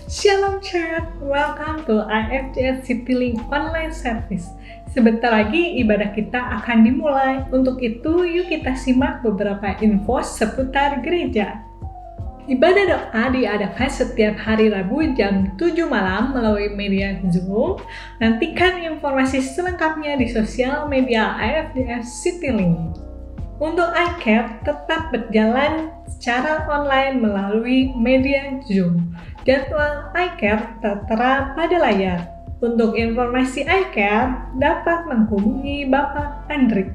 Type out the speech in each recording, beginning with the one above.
Shalom Church, welcome to IFJS Citylink Online Service. Sebentar lagi ibadah kita akan dimulai. Untuk itu, yuk kita simak beberapa info seputar gereja. Ibadah doa diadakan setiap hari Rabu jam 7 malam melalui media Zoom. Nantikan informasi selengkapnya di sosial media IFJS Citylink. Untuk iCare tetap berjalan secara online melalui media Zoom. Jadwal iCare tertera pada layar. Untuk informasi iCare dapat menghubungi Bapak Andri.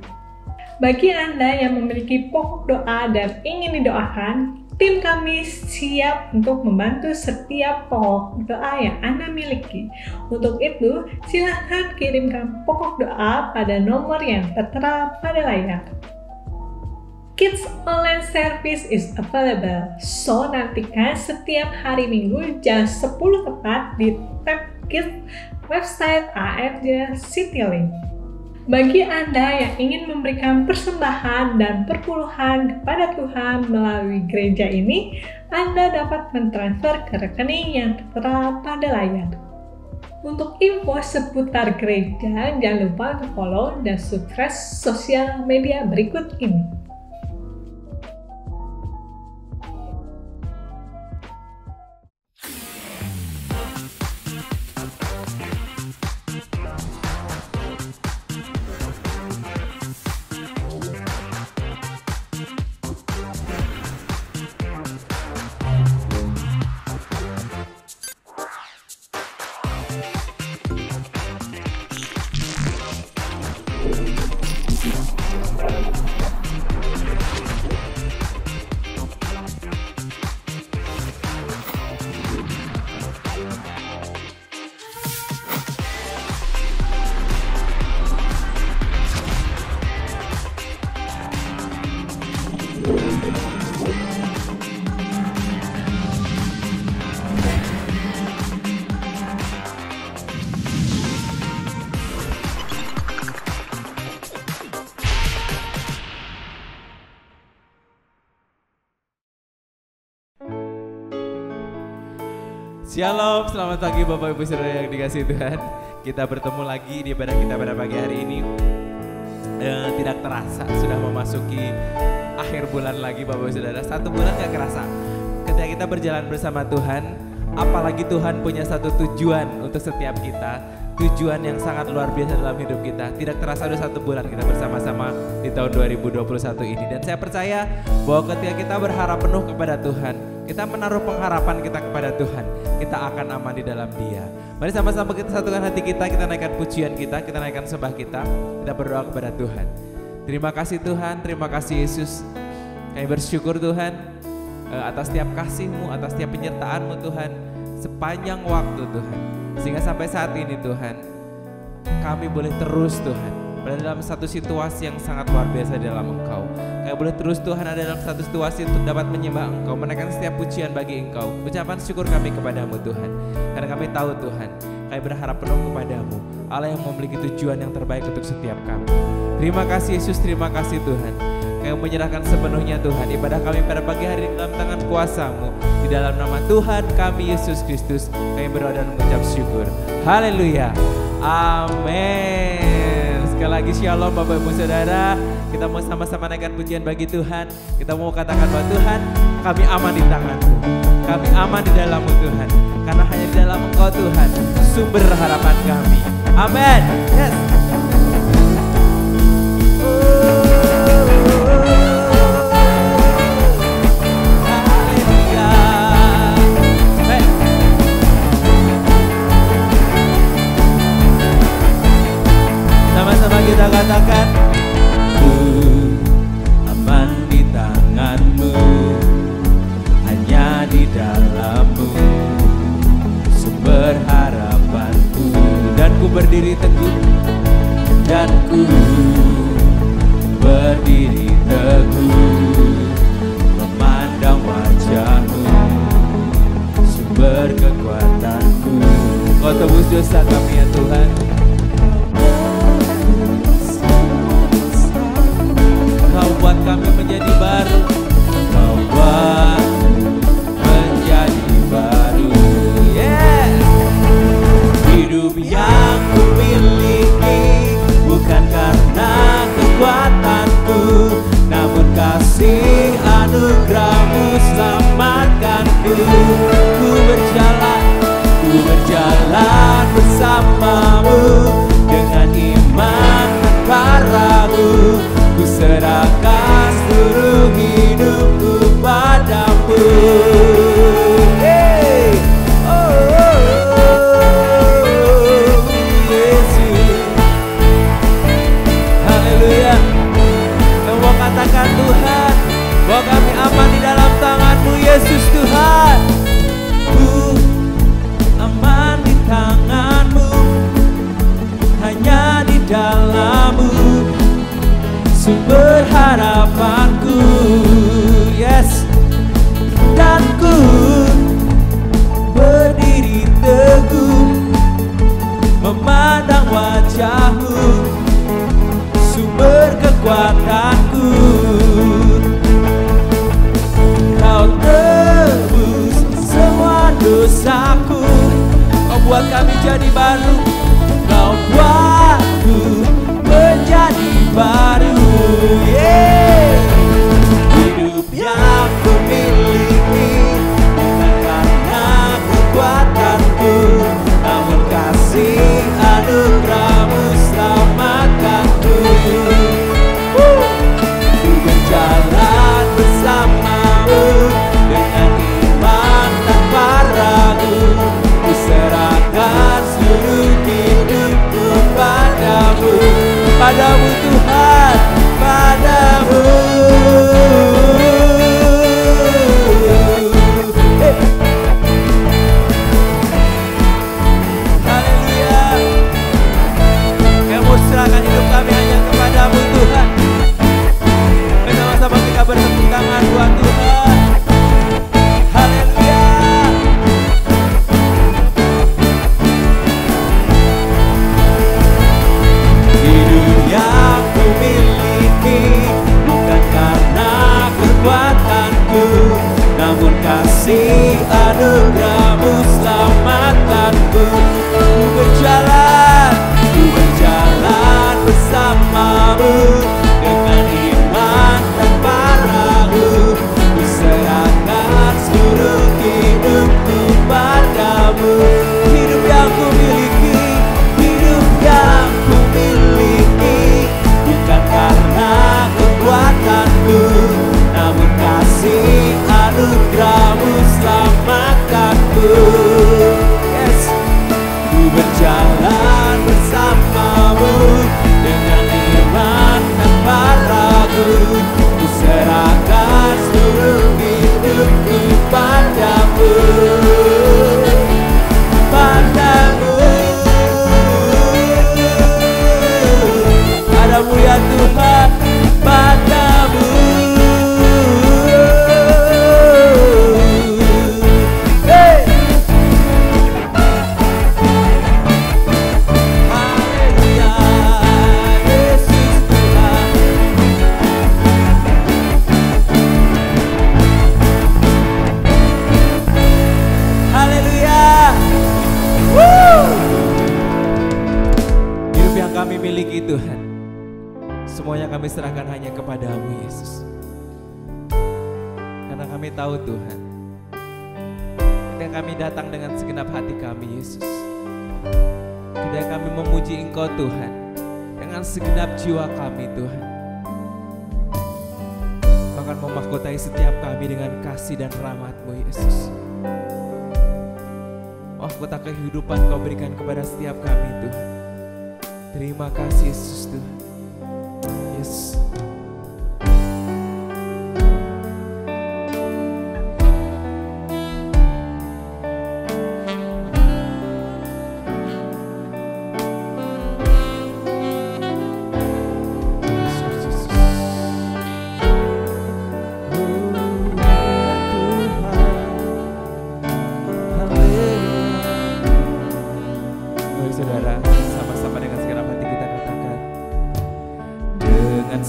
Bagi Anda yang memiliki pokok doa dan ingin didoakan, tim kami siap untuk membantu setiap pokok doa yang Anda miliki. Untuk itu, silakan kirimkan pokok doa pada nomor yang tertera pada layar. Kids Online Service is available, so nantikan setiap hari Minggu jam 10 tepat di tab Kids website AFJ Citylink. Bagi Anda yang ingin memberikan persembahan dan perpuluhan kepada Tuhan melalui gereja ini, Anda dapat mentransfer ke rekening yang tertera pada layar. Untuk info seputar gereja, jangan lupa untuk follow dan subscribe sosial media berikut ini. Shalom, selamat pagi Bapak Ibu Saudara yang dikasihi Tuhan. Kita bertemu lagi di ibadah kita pada pagi hari ini. Tidak terasa sudah memasuki akhir bulan lagi Bapak Ibu Saudara. 1 bulan gak kerasa. Ketika kita berjalan bersama Tuhan, apalagi Tuhan punya satu tujuan untuk setiap kita. Tujuan yang sangat luar biasa dalam hidup kita. Tidak terasa sudah 1 bulan kita bersama-sama di tahun 2021 ini. Dan saya percaya bahwa ketika kita berharap penuh kepada Tuhan, kita menaruh pengharapan kita kepada Tuhan, kita akan aman di dalam Dia. Mari sama-sama kita satukan hati kita naikkan pujian kita naikkan sembah kita berdoa kepada Tuhan. Terima kasih Tuhan, terima kasih Yesus. Kami bersyukur Tuhan atas setiap kasih-Mu, atas setiap penyertaan-Mu Tuhan, sepanjang waktu Tuhan. Sehingga sampai saat ini Tuhan, kami boleh terus Tuhan berada dalam satu situasi yang sangat luar biasa di dalam Engkau. Kami boleh terus Tuhan ada dalam satu situasi untuk dapat menyembah Engkau, menaikkan setiap pujian bagi Engkau. Ucapan syukur kami kepadamu Tuhan, karena kami tahu Tuhan, kami berharap penuh kepadamu, Allah yang memiliki tujuan yang terbaik untuk setiap kami. Terima kasih Yesus, terima kasih Tuhan. Kami menyerahkan sepenuhnya Tuhan ibadah kami pada pagi hari ini dalam tangan kuasa-Mu. Di dalam nama Tuhan kami Yesus Kristus, kami berdoa dan mengucap syukur. Haleluya, amin. Sekali lagi shalom Bapak Ibu Saudara. Kita mau sama-sama naikkan pujian bagi Tuhan. Kita mau katakan bahwa Tuhan, kami aman di tangan-Mu, kami aman di dalam-Mu Tuhan, karena hanya di dalam Engkau Tuhan sumber harapan kami. Amin. Yes. Sama-sama kita katakan, ku aman di tangan-Mu, hanya di dalam-Mu sumber harapanku. Dan ku berdiri teguh, dan ku berdiri teguh, memandang wajah-Mu, sumber kekuatanku. Kau tebus dosa kami ya Tuhan. Kau buat kami menjadi baru, Kau buat menjadi baru. Yeah. selamatkanku. Ku berjalan bersamamu dengan iman tanpa ragu. Ku serahkan seluruh hidupku padamu. Hey, Yesus, haleluya. Mau katakan Tuhan, bahwa kami aman di dalam tangan-Mu Yesus Tuhan. Ku aman di tangan-Mu, hanya di dalam-Mu sumber harapanku. Yes, dan ku berdiri teguh memandang wajah-Mu, sumber kekuatanku. Kau tebus semua dosaku, Kau buat kami jadi baru, Kau buatku menjadi baru. Yeah. Hidup yang ku miliki bukan karena kekuatanku, namun kasih anugerah-Mu selamatkanku. Ku berjalan bersama-Mu dengan iman tanpa ragu. Ku serahkan seluruh hidupku padamu, padamu Tuhan, padamu. Haleluya. Kami mau serahkan hidup kami hanya kepadamu Tuhan. Bersama-sama kita bertepuk tangan buat Tuhan. Haleluya. Hidup yang ku miliki bukan karena kekuatanku, namun kasih anugerah-Mu selamatkanku. Ku berjalan bersama-Mu dengan iman tanpa ragu. Ku serahkan seluruh hidupku padamu. Hidup yang ku miliki, hidup yang ku miliki bukan karena kekuatanku, namun kasih anugerah-Mu selamatkanku. Yes, ku berjalan bersama-Mu dengan iman tanpa ragu. Ku serahkan seluruh hidupku padamu, padamu. Padamu ya Tuhan, padamu. Hey. Haleluya, Yesus Tuhan. Haleluya. Hidup yang kami miliki Tuhan, semuanya kami serahkan hanya kepadamu Yesus. Karena kami tahu Tuhan, ketika kami datang dengan segenap hati kami Yesus, ketika kami memuji Engkau Tuhan dengan segenap jiwa kami Tuhan, Kau akan memahkotai setiap kami dengan kasih dan rahmat-Mu Yesus. Mahkota kehidupan Kau berikan kepada setiap kami Tuhan. Terima kasih Yesus Tuhan. Yes.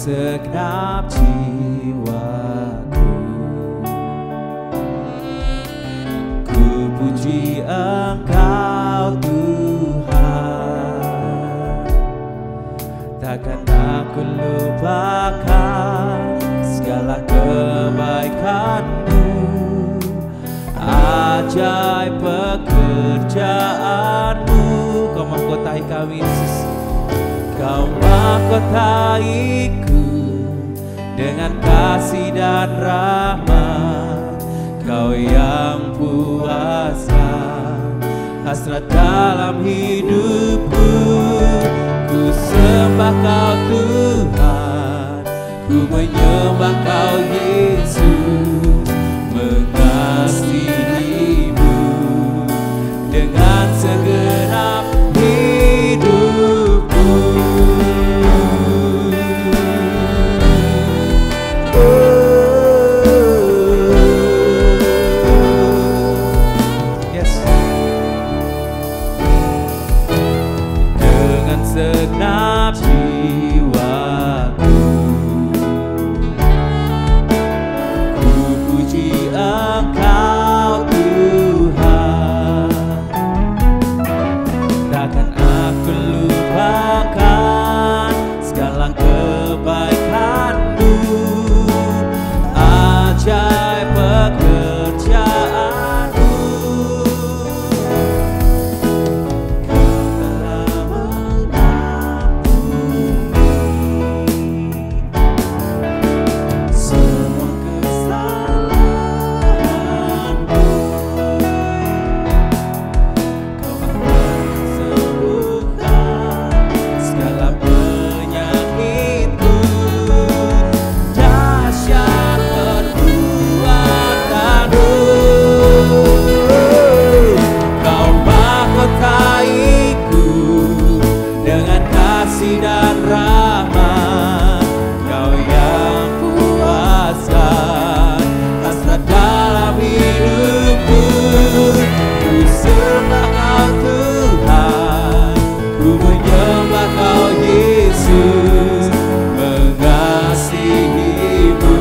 Segenap jiwaku ku puji Engkau Tuhan. Takkan aku lupakan segala kebaikan-Mu. ajaib pekerjaanmu. Kau mahkotai kami Yesus, Kau mahkotaiku dengan kasih dan rahmat. Kau yang puasa hasrat dalam hidupku. Ku sembah Kau Tuhan, ku menyembah Kau Yesus, mengasihimu dengan segenap hidupku. Yes. Dengan segenap jiwaku ku puji Engkau Tuhan. Takkan aku lupakan segala kebaikan-Mu, ajaib pekerjaan-Mu. Kau telah mengampuni semua kesalahan-Mu. Kau akan sembuhkan segala penyakitku. Dahsyat perbuatan-Mu. Kau mahkotaiku dengan kasih dan rahmat. Kau yang puaskan hasrat dalam hidupku. Ku sembah Kau Tuhan, ku menyembah Kau Yesus, mengasihimu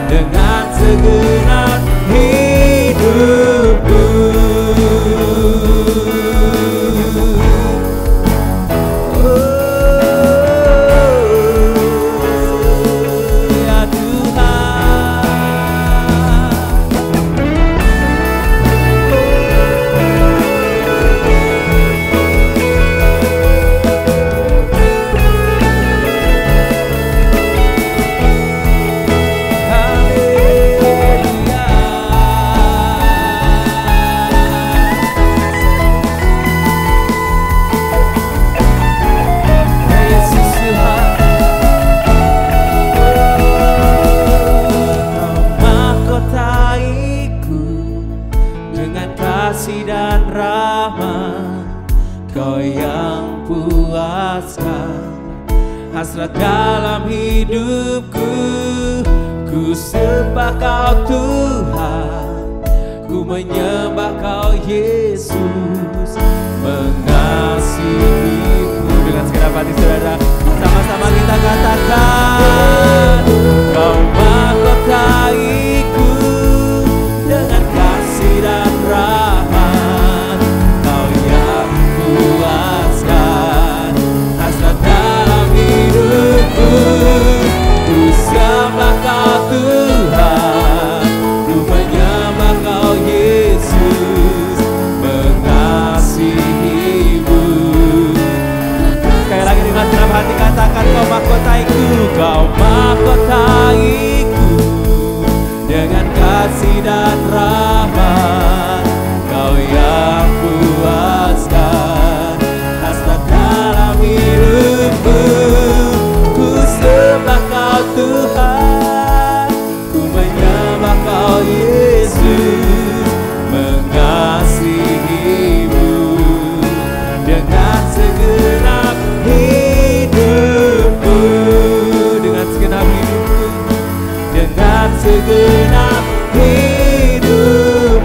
dengan segenap hidupku. Ya Yesus Tuhan, Kau mahkotaiku dengan kasih dan rahmat. Kau yang puaskan hasrat dalam hidupku. Ku sembah Kau Tuhan, ku menyembah Kau Yesus, mengasihimu dengan segenap hati. Saudara, sama-sama kita katakan, Kau mahkotaiku dengan kasih dan rahmat. Kau yang puaskan hasrat dalam hidupku. Ku sembah Kau Tuhan, ku menyembah Kau Yesus, mengasihimu. Sekali lagi dengan senang hati katakan, Kau mahkotaiku, Kau mahkotaiku dengan kasih dan rahmat. Kau yang puaskan hasrat dalam hidupku. Ku sembah Kau Tuhan, ku menyembah Kau Yesus, mengasihimu dengan segenap hidupku. Dengan segenap hidupku, dengan segenap hidupku.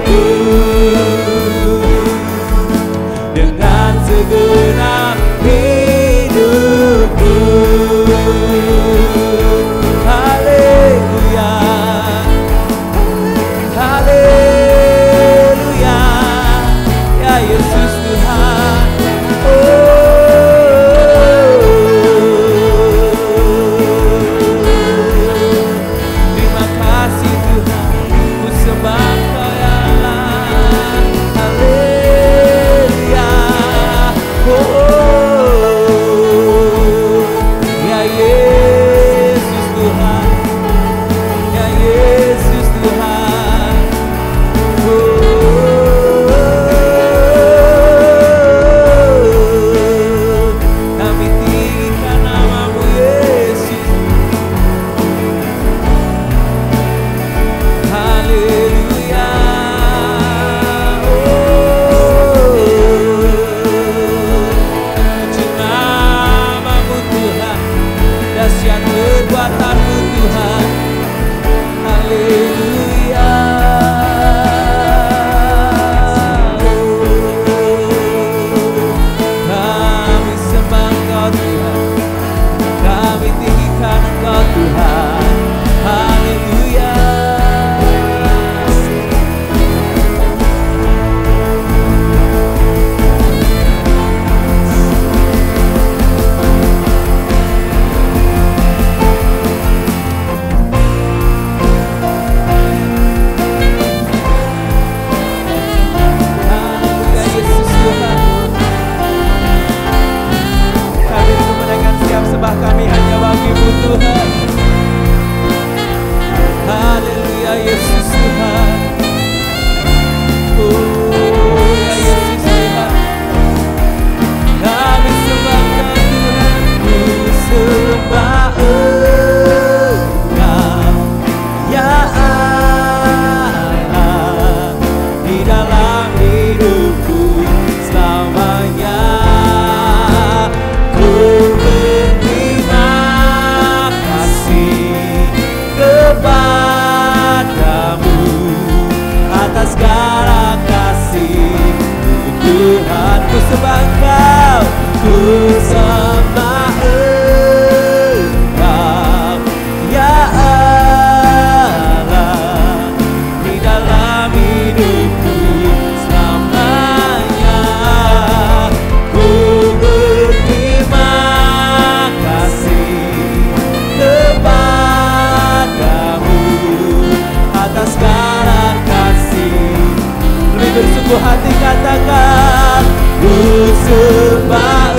bersungguh hati katakan, ku sembah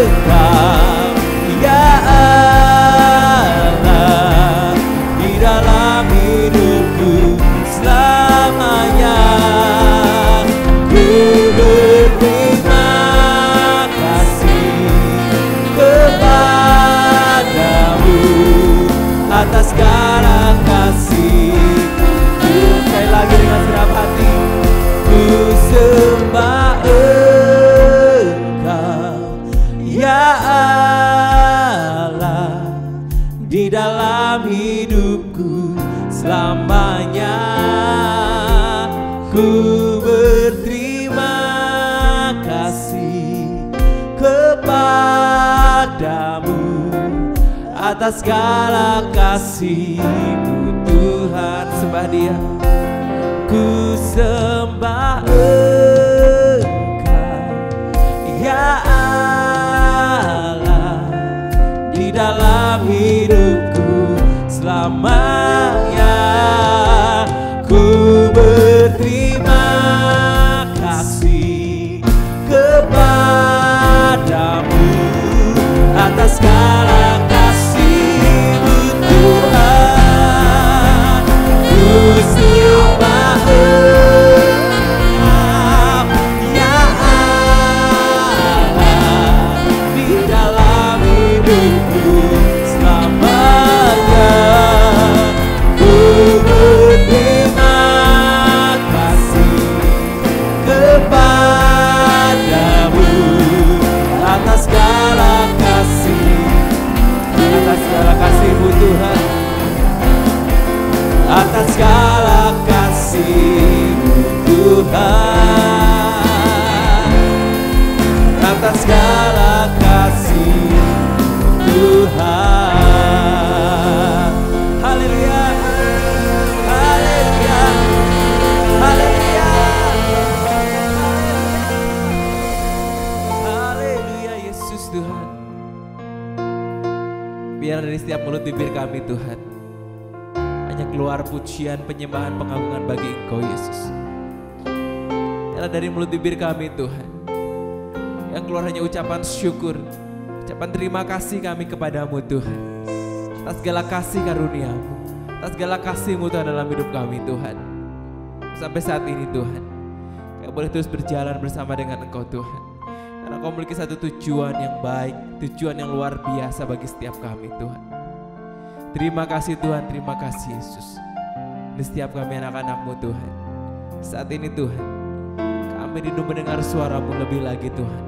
Engkau, ya Allah, di dalam hidupku selamanya. Ku berterima kasih kepadamu atas segala kasih-Mu. Sekali lagi dengan segenap hati, ku sembah Engkau, ya Allah, di dalam hidupku selamanya. Ku berterima kasih kepadamu atas segala kasih-Mu Tuhan. Sembah Dia. Ku sembah Engkau, ya Allah, di dalam hidupku selamanya. Ku berterima kasih kepadamu atas segala kasih-Mu Tuhan. Ku sembah Engkau, ya Allah, di dalam hidupku selamanya. Ku berterima kasih kepadamu atas segala kasih-Mu Tuhan, atas segala kasih-Mu Tuhan, atas segala kasih-Mu Tuhan. Haleluya, haleluya, haleluya, haleluya. Yesus Tuhan, biar dari setiap mulut bibir kami Tuhan hanya keluar pujian, penyembahan, pengagungan bagi Engkau Yesus. Biarlah dari mulut bibir kami Tuhan yang keluar hanya ucapan syukur, ucapan terima kasih kami kepadamu Tuhan, atas segala kasih karunia-Mu, atas segala kasih-Mu Tuhan dalam hidup kami Tuhan. Sampai saat ini Tuhan, kami boleh terus berjalan bersama dengan Engkau Tuhan, karena Engkau memiliki satu tujuan yang baik, tujuan yang luar biasa bagi setiap kami Tuhan. Terima kasih Tuhan, terima kasih Yesus. Di setiap kami anak-anak-Mu Tuhan, saat ini Tuhan, kami rindu mendengar suara-Mu lebih lagi Tuhan,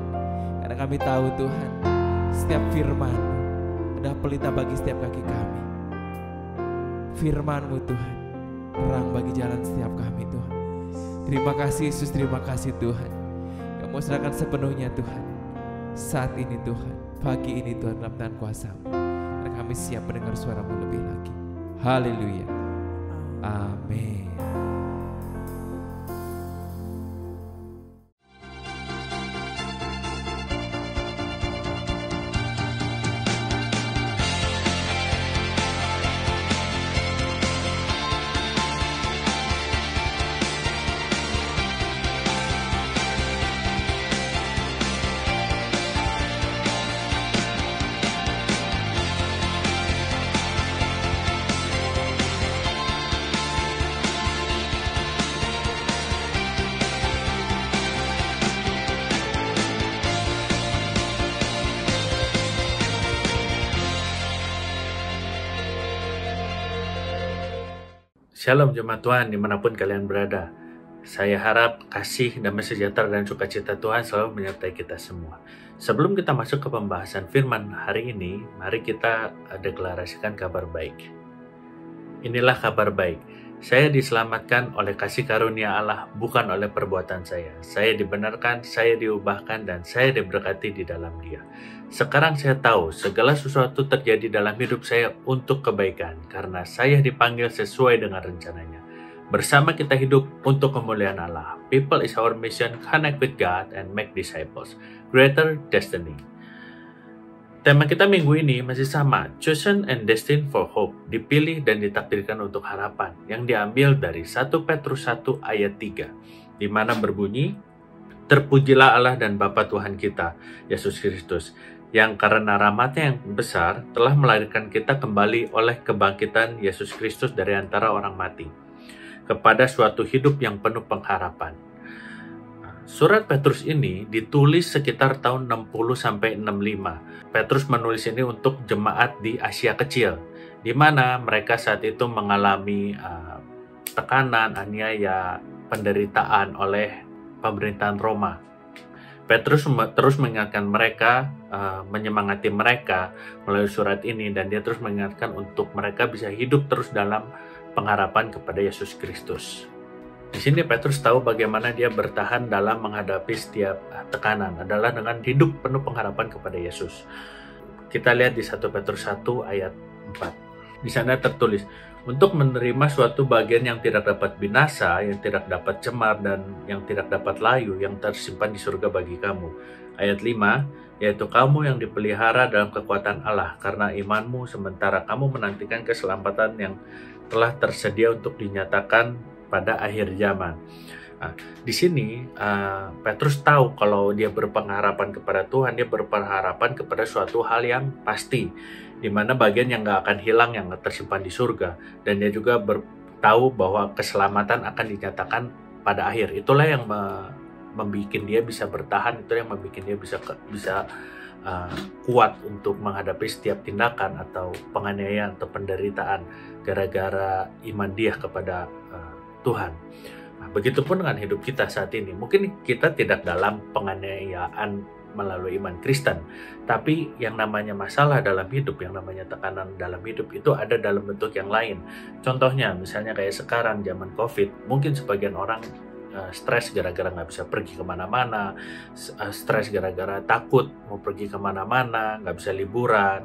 karena kami tahu Tuhan, setiap firman-Mu adalah pelita bagi setiap kaki kami. Firman-Mu Tuhan, terang bagi jalan setiap kami Tuhan. Terima kasih Yesus, terima kasih Tuhan. Kami serahkan sepenuhnya Tuhan, saat ini Tuhan, pagi ini Tuhan, dalam tangan kuasa-Mu. Dan kami siap mendengar suara-Mu lebih lagi. Haleluya. Amin. Shalom jemaat Tuhan dimanapun kalian berada. Saya harap kasih, damai sejahtera dan sukacita Tuhan selalu menyertai kita semua. Sebelum kita masuk ke pembahasan firman hari ini, mari kita deklarasikan kabar baik. Inilah kabar baik. Saya diselamatkan oleh kasih karunia Allah, bukan oleh perbuatan saya. Saya dibenarkan, saya diubahkan, dan saya diberkati di dalam Dia. Sekarang saya tahu segala sesuatu terjadi dalam hidup saya untuk kebaikan, karena saya dipanggil sesuai dengan rencananya. Bersama kita hidup untuk kemuliaan Allah. People is our mission, connect with God and make disciples. Greater destiny. Tema kita minggu ini masih sama, Chosen and Destined for Hope, dipilih dan ditakdirkan untuk harapan, yang diambil dari 1 Petrus 1 ayat 3, di mana berbunyi, Terpujilah Allah dan Bapa Tuhan kita, Yesus Kristus, yang karena rahmat-Nya yang besar telah melahirkan kita kembali oleh kebangkitan Yesus Kristus dari antara orang mati, kepada suatu hidup yang penuh pengharapan. Surat Petrus ini ditulis sekitar tahun 60-65. Petrus menulis ini untuk jemaat di Asia Kecil, di mana mereka saat itu mengalami tekanan, aniaya, penderitaan oleh pemerintahan Roma. Petrus terus mengingatkan mereka, menyemangati mereka melalui surat ini, dan dia terus mengingatkan untuk mereka bisa hidup terus dalam pengharapan kepada Yesus Kristus. Di sini Petrus tahu bagaimana dia bertahan dalam menghadapi setiap tekanan adalah dengan hidup penuh pengharapan kepada Yesus. Kita lihat di 1 Petrus 1 ayat 4. Di sana tertulis, untuk menerima suatu bagian yang tidak dapat binasa, yang tidak dapat cemar, dan yang tidak dapat layu, yang tersimpan di surga bagi kamu. Ayat 5, yaitu kamu yang dipelihara dalam kekuatan Allah, karena imanmu sementara kamu menantikan keselamatan yang telah tersedia untuk dinyatakan pada akhir zaman. Nah, di sini Petrus tahu kalau dia berpengharapan kepada Tuhan, dia berpengharapan kepada suatu hal yang pasti, di mana bagian yang nggak akan hilang, yang tersimpan di surga, dan dia juga tahu bahwa keselamatan akan dinyatakan pada akhir. Itulah yang membuat dia bisa bertahan, itu yang membuat dia bisa kuat untuk menghadapi setiap tindakan atau penganiayaan atau penderitaan gara-gara iman dia kepada Tuhan. Nah, begitupun dengan hidup kita saat ini. Mungkin kita tidak dalam penganiayaan melalui iman Kristen, tapi yang namanya masalah dalam hidup, yang namanya tekanan dalam hidup itu ada dalam bentuk yang lain. Contohnya, misalnya kayak sekarang zaman COVID, mungkin sebagian orang stres gara-gara nggak bisa pergi kemana-mana, stres gara-gara takut mau pergi kemana-mana, nggak bisa liburan,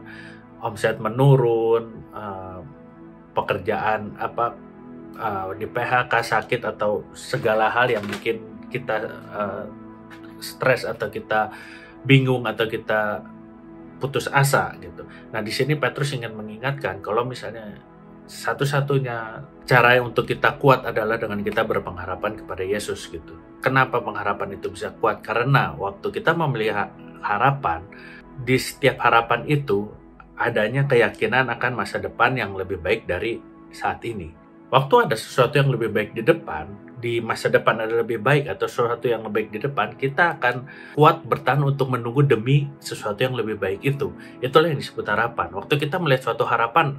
omset menurun, pekerjaan di PHK, sakit, atau segala hal yang bikin kita stres atau kita bingung atau kita putus asa gitu. Nah, di sini Petrus ingin mengingatkan kalau misalnya satu-satunya cara untuk kita kuat adalah dengan kita berpengharapan kepada Yesus gitu. Kenapa pengharapan itu bisa kuat? Karena waktu kita memilih harapan, di setiap harapan itu adanya keyakinan akan masa depan yang lebih baik dari saat ini. Waktu ada sesuatu yang lebih baik di depan, di masa depan ada lebih baik atau sesuatu yang lebih baik di depan, kita akan kuat bertahan untuk menunggu demi sesuatu yang lebih baik itu. Itulah yang disebut harapan. Waktu kita melihat suatu harapan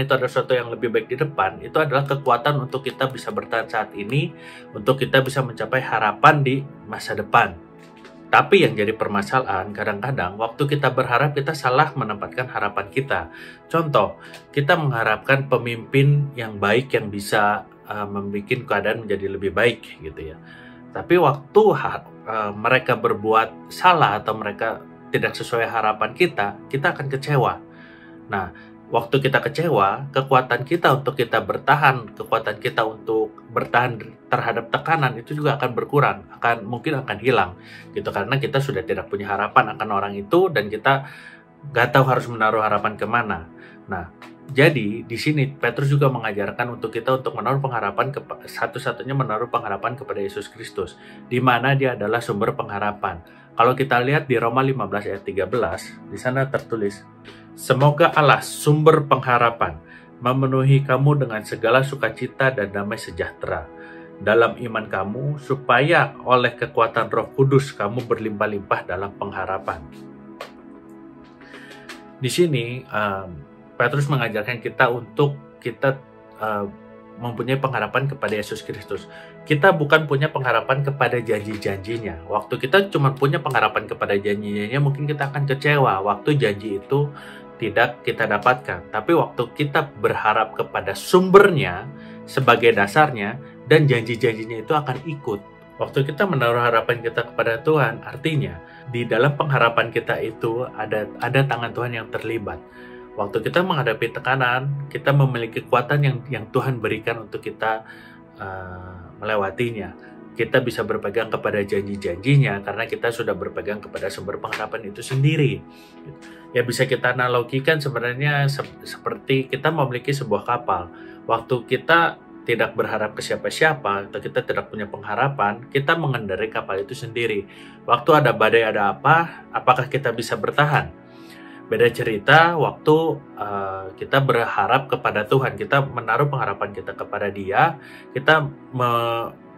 itu ada sesuatu yang lebih baik di depan, itu adalah kekuatan untuk kita bisa bertahan saat ini, untuk kita bisa mencapai harapan di masa depan. Tapi yang jadi permasalahan, kadang-kadang waktu kita berharap kita salah menempatkan harapan kita. Contoh, kita mengharapkan pemimpin yang baik yang bisa membuat keadaan menjadi lebih baik gitu ya. Tapi waktu mereka berbuat salah atau mereka tidak sesuai harapan kita akan kecewa. Nah, waktu kita kecewa, kekuatan kita untuk kita bertahan, kekuatan kita untuk bertahan terhadap tekanan itu juga akan berkurang, mungkin akan hilang gitu, karena kita sudah tidak punya harapan akan orang itu dan kita nggak tahu harus menaruh harapan kemana. Nah, jadi di sini Petrus juga mengajarkan untuk kita untuk menaruh pengharapan satu-satunya menaruh pengharapan kepada Yesus Kristus, di mana Dia adalah sumber pengharapan. Kalau kita lihat di Roma 15 ayat 13, di sana tertulis, semoga Allah sumber pengharapan memenuhi kamu dengan segala sukacita dan damai sejahtera dalam iman kamu, supaya oleh kekuatan Roh Kudus kamu berlimpah-limpah dalam pengharapan. Di sini Petrus mengajarkan kita untuk kita mempunyai pengharapan kepada Yesus Kristus. Kita bukan punya pengharapan kepada janji-janjinya. Waktu kita cuma punya pengharapan kepada janji-janjinya, mungkin kita akan kecewa waktu janji itu tidak kita dapatkan. Tapi waktu kita berharap kepada sumbernya sebagai dasarnya, dan janji-janjinya itu akan ikut. Waktu kita menaruh harapan kita kepada Tuhan, artinya di dalam pengharapan kita itu ada tangan Tuhan yang terlibat. Waktu kita menghadapi tekanan, kita memiliki kekuatan yang Tuhan berikan untuk kita melewatinya. kita bisa berpegang kepada janji-janjinya karena kita sudah berpegang kepada sumber pengharapan itu sendiri. Ya bisa kita analogikan sebenarnya seperti kita memiliki sebuah kapal. Waktu kita tidak berharap ke siapa-siapa atau kita tidak punya pengharapan, kita mengendarai kapal itu sendiri. Waktu ada badai, ada apa, apakah kita bisa bertahan? Beda cerita waktu kita berharap kepada Tuhan, kita menaruh pengharapan kita kepada Dia, kita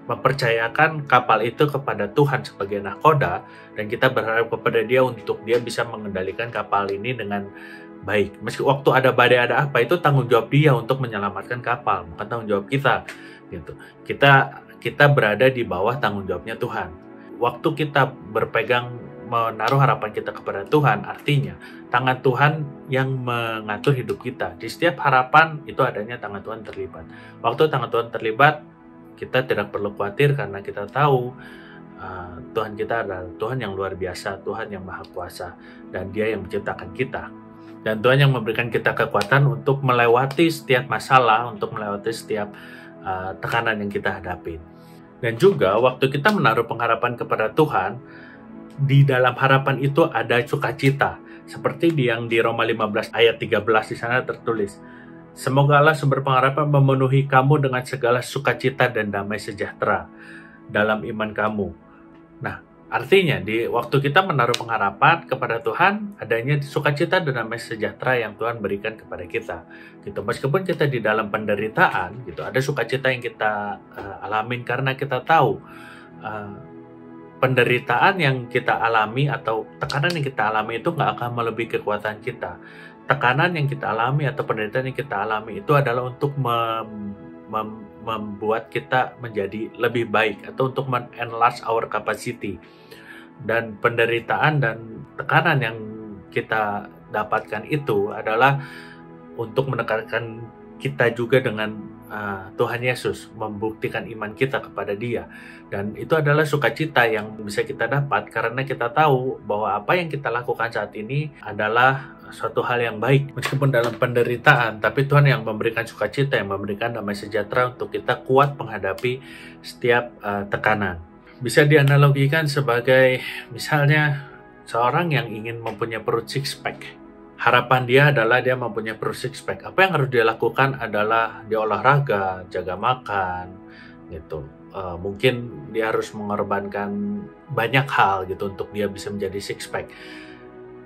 mempercayakan kapal itu kepada Tuhan sebagai nahkoda, dan kita berharap kepada Dia untuk Dia bisa mengendalikan kapal ini dengan baik. Meski waktu ada badai, ada apa, itu tanggung jawab Dia untuk menyelamatkan kapal, bukan tanggung jawab kita. Gitu. Kita berada di bawah tanggung jawabnya Tuhan. Waktu kita berpegang menaruh harapan kita kepada Tuhan, artinya tangan Tuhan yang mengatur hidup kita. Di setiap harapan itu adanya tangan Tuhan terlibat. Waktu tangan Tuhan terlibat, kita tidak perlu khawatir karena kita tahu Tuhan kita adalah Tuhan yang luar biasa, Tuhan yang maha kuasa, dan Dia yang menciptakan kita. Dan Tuhan yang memberikan kita kekuatan untuk melewati setiap masalah, untuk melewati setiap tekanan yang kita hadapi. Dan juga waktu kita menaruh pengharapan kepada Tuhan, di dalam harapan itu ada sukacita. Seperti yang di Roma 15 ayat 13 di sana tertulis, semoga Allah sumber pengharapan memenuhi kamu dengan segala sukacita dan damai sejahtera dalam iman kamu. Nah, artinya di waktu kita menaruh pengharapan kepada Tuhan, adanya sukacita dan damai sejahtera yang Tuhan berikan kepada kita. Gitu. Meskipun kita di dalam penderitaan, gitu, ada sukacita yang kita alamin karena kita tahu penderitaan yang kita alami atau tekanan yang kita alami itu nggak akan melebihi kekuatan kita. Tekanan yang kita alami atau penderitaan yang kita alami itu adalah untuk membuat kita menjadi lebih baik atau untuk enlarge our capacity. Dan penderitaan dan tekanan yang kita dapatkan itu adalah untuk menekankan kita juga dengan Tuhan Yesus, membuktikan iman kita kepada Dia. Dan itu adalah sukacita yang bisa kita dapat karena kita tahu bahwa apa yang kita lakukan saat ini adalah suatu hal yang baik. Meskipun dalam penderitaan, tapi Tuhan yang memberikan sukacita, yang memberikan damai sejahtera untuk kita kuat menghadapi setiap tekanan. Bisa dianalogikan sebagai misalnya seorang yang ingin mempunyai perut six pack. Harapan dia adalah dia mempunyai perut six pack. Apa yang harus dia lakukan adalah dia olahraga, jaga makan, gitu. Mungkin dia harus mengorbankan banyak hal gitu untuk dia bisa menjadi six pack.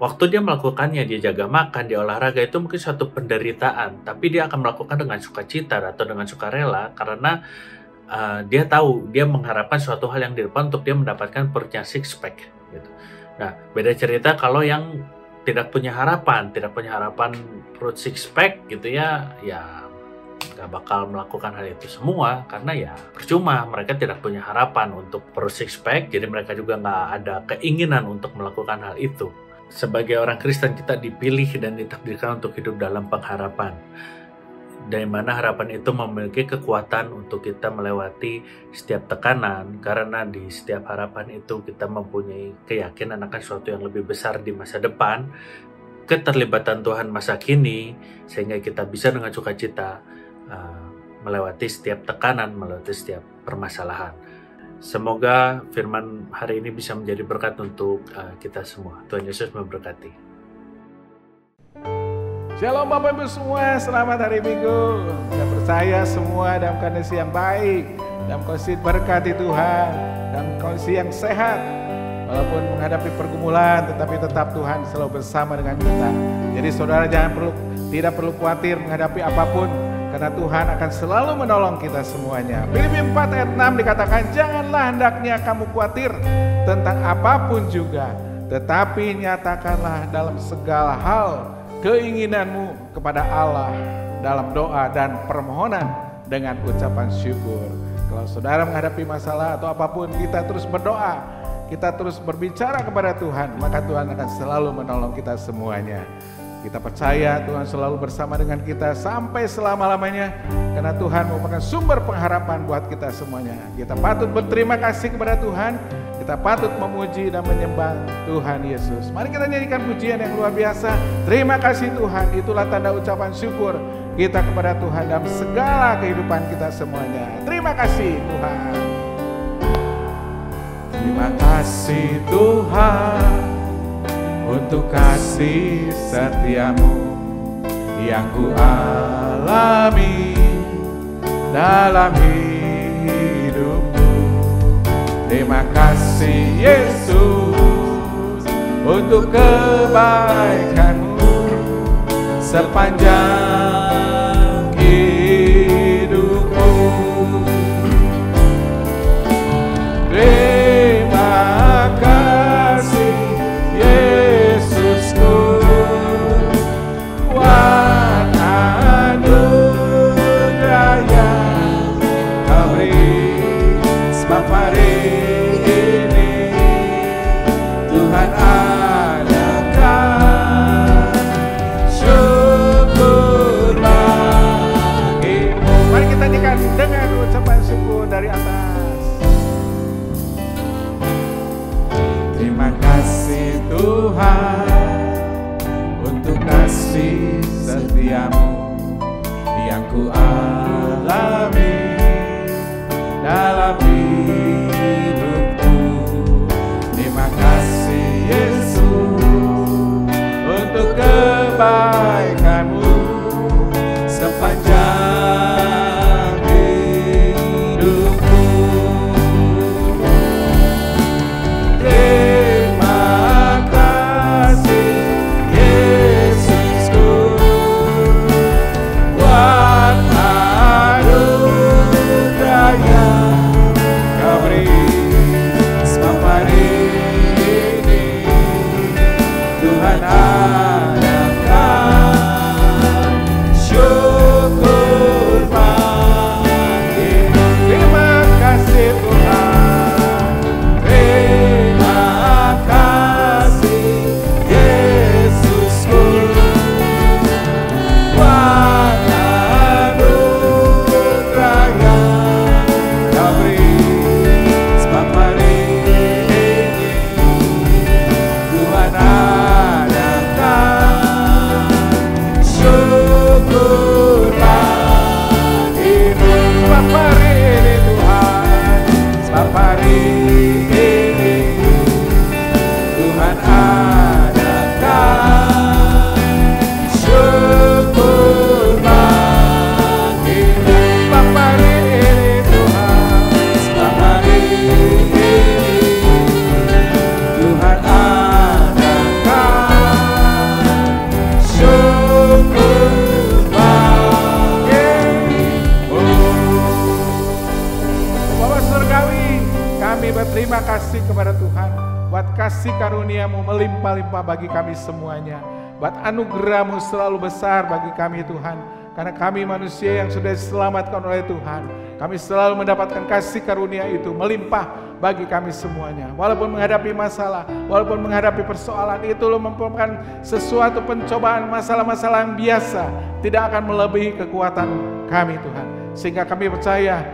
Waktu dia melakukannya, dia jaga makan, dia olahraga, itu mungkin suatu penderitaan, tapi dia akan melakukan dengan sukacita atau dengan sukarela karena dia tahu, dia mengharapkan suatu hal yang di depan untuk dia mendapatkan perutnya six pack. Gitu. Nah, beda cerita kalau yang tidak punya harapan perut six pack gitu ya nggak bakal melakukan hal itu semua karena ya percuma, mereka tidak punya harapan untuk perut six pack, jadi mereka juga nggak ada keinginan untuk melakukan hal itu. Sebagai orang Kristen kita dipilih dan ditakdirkan untuk hidup dalam pengharapan, dari mana harapan itu memiliki kekuatan untuk kita melewati setiap tekanan, karena di setiap harapan itu kita mempunyai keyakinan akan sesuatu yang lebih besar di masa depan, keterlibatan Tuhan masa kini, sehingga kita bisa dengan sukacita melewati setiap tekanan, melewati setiap permasalahan. Semoga firman hari ini bisa menjadi berkat untuk kita semua. Tuhan Yesus memberkati. Shalom Bapak Ibu semua, selamat hari Minggu. Saya percaya semua dalam kondisi yang baik, dalam kondisi berkati Tuhan, dalam kondisi yang sehat. Walaupun menghadapi pergumulan, tetapi tetap Tuhan selalu bersama dengan kita. Jadi saudara tidak perlu khawatir menghadapi apapun, karena Tuhan akan selalu menolong kita semuanya. Filipi 4 ayat 6 dikatakan, janganlah hendaknya kamu khawatir tentang apapun juga, tetapi nyatakanlah dalam segala hal keinginanmu kepada Allah dalam doa dan permohonan dengan ucapan syukur. Kalau saudara menghadapi masalah atau apapun, kita terus berdoa, kita terus berbicara kepada Tuhan, maka Tuhan akan selalu menolong kita semuanya. Kita percaya Tuhan selalu bersama dengan kita sampai selama-lamanya, karena Tuhan merupakan sumber pengharapan buat kita semuanya. Kita patut berterima kasih kepada Tuhan, kita patut memuji dan menyembah Tuhan Yesus. Mari kita nyanyikan pujian yang luar biasa. Terima kasih Tuhan, itulah tanda ucapan syukur kita kepada Tuhan dalam segala kehidupan kita semuanya. Terima kasih Tuhan. Terima kasih Tuhan untuk kasih setiamu yang ku alami dalam hidupku. Terima kasih Yesus untuk kebaikanmu sepanjang hidupku. Terima kasih Yesusku, buat anugerah yang Kau beri. Sebab hari ini Tuhan adakan syukur bagimu. Mari kita nyanyikan dengan ucapan syukur dari atas. Terima kasih Tuhan untuk kasih setiamu yang ku alami dalam hidupku. Terima kasih Yesus untuk kebaikanmu sepanjang hidupku. Terima kasih Yesusku, buat anugerah yang Kau beri. Sebab hari ini Tuhan adakan syukur bagimu. Terima kasih Tuhan, terima kasih Yesusku, buat anugerah yang Kau beri. Sebab hari ini Tuhan adakan syukur bagimu. Sebab hari ini Tuhan, sebab hari ini Tuhan adakan syukur bagimu. Sebab hari ini Tuhan, sebab hari ini Tuhan adakan syukur bagimu. Bapa surgawi, kami berterima kasih kepada Tuhan buat kasih karunia-Mu melimpah-limpah bagi kami semuanya. Buat anugerah-Mu selalu besar bagi kami Tuhan. Karena kami manusia yang sudah diselamatkan oleh Tuhan, kami selalu mendapatkan kasih karunia itu melimpah bagi kami semuanya. Walaupun menghadapi masalah, walaupun menghadapi persoalan itu merupakan sesuatu pencobaan, masalah-masalah yang biasa, tidak akan melebihi kekuatan kami Tuhan. Sehingga kami percaya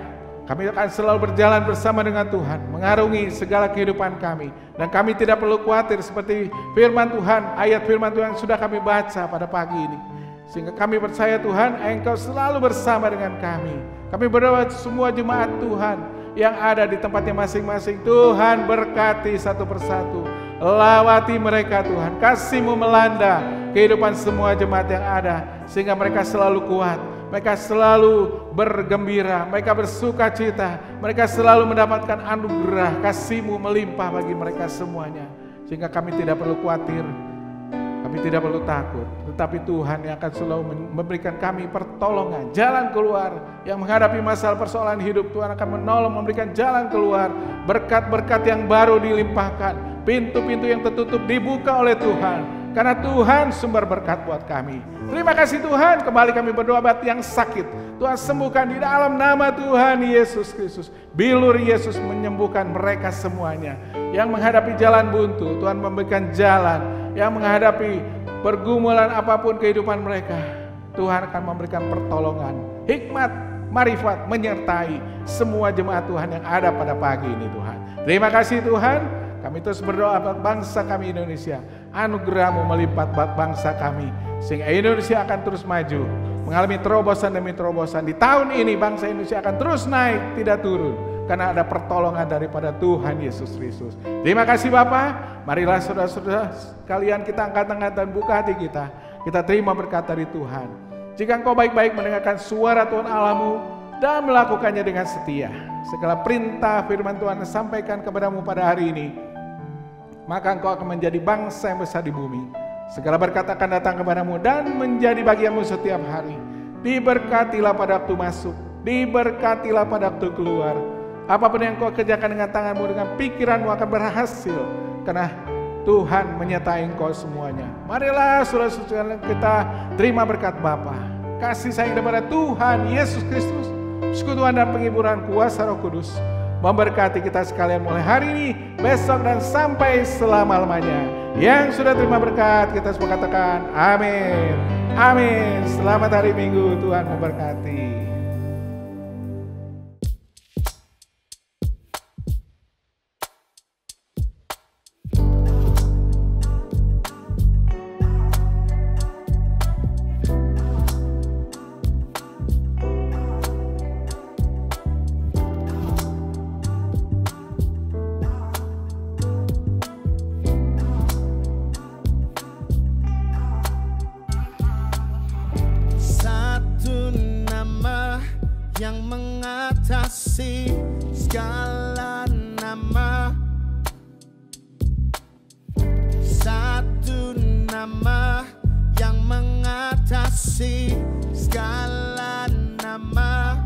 kami akan selalu berjalan bersama dengan Tuhan, mengarungi segala kehidupan kami. Dan kami tidak perlu khawatir seperti firman Tuhan, ayat firman Tuhan yang sudah kami baca pada pagi ini. Sehingga kami percaya Tuhan, Engkau selalu bersama dengan kami. Kami berdoa semua jemaat Tuhan yang ada di tempatnya masing-masing. Tuhan berkati satu persatu. Lawati mereka Tuhan. Kasih-Mu melanda kehidupan semua jemaat yang ada. Sehingga mereka selalu kuat. Mereka selalu bergembira. Mereka bersuka cita. Mereka selalu mendapatkan anugerah. Kasih-Mu melimpah bagi mereka semuanya. Sehingga kami tidak perlu khawatir. Kami tidak perlu takut, tetapi Tuhan yang akan selalu memberikan kami pertolongan, jalan keluar. Yang menghadapi masalah persoalan hidup, Tuhan akan menolong, memberikan jalan keluar. Berkat-berkat yang baru dilimpahkan, pintu-pintu yang tertutup dibuka oleh Tuhan. Karena Tuhan sumber berkat buat kami. Terima kasih Tuhan, kembali kami berdoa buat yang sakit. Tuhan sembuhkan di dalam nama Tuhan Yesus Kristus. Bilur Yesus menyembuhkan mereka semuanya. Yang menghadapi jalan buntu, Tuhan memberikan jalan. Yang menghadapi pergumulan apapun kehidupan mereka, Tuhan akan memberikan pertolongan, hikmat, marifat menyertai semua jemaat Tuhan yang ada pada pagi ini Tuhan. Terima kasih Tuhan, kami terus berdoa buat bangsa kami Indonesia. Anugerah-Mu melipat buat bangsa kami, sehingga Indonesia akan terus maju, mengalami terobosan demi terobosan. Di tahun ini bangsa Indonesia akan terus naik, tidak turun. karena ada pertolongan daripada Tuhan Yesus Kristus. Terima kasih Bapa. Marilah saudara-saudara sekalian kita angkat tangan dan buka hati kita. Kita terima berkat dari Tuhan. Jika engkau baik-baik mendengarkan suara Tuhan Allahmu dan melakukannya dengan setia, segala perintah firman Tuhan yang disampaikan kepadamu pada hari ini, maka engkau akan menjadi bangsa yang besar di bumi. Segala berkat akan datang kepadamu dan menjadi bagianmu setiap hari. Diberkatilah pada waktu masuk, diberkatilah pada waktu keluar. Apapun yang kau kerjakan dengan tanganmu, dengan pikiranmu akan berhasil, karena Tuhan menyertai engkau semuanya. Marilah saudara-saudara kita terima berkat Bapa, kasih sayang daripada Tuhan Yesus Kristus, persekutuan dan penghiburan kuasa Roh Kudus memberkati kita sekalian mulai hari ini, besok dan sampai selama-lamanya. Yang sudah terima berkat, kita semua katakan amin. Amin. Selamat hari Minggu, Tuhan memberkati. Yang mengatasi segala nama, satu nama yang mengatasi segala nama.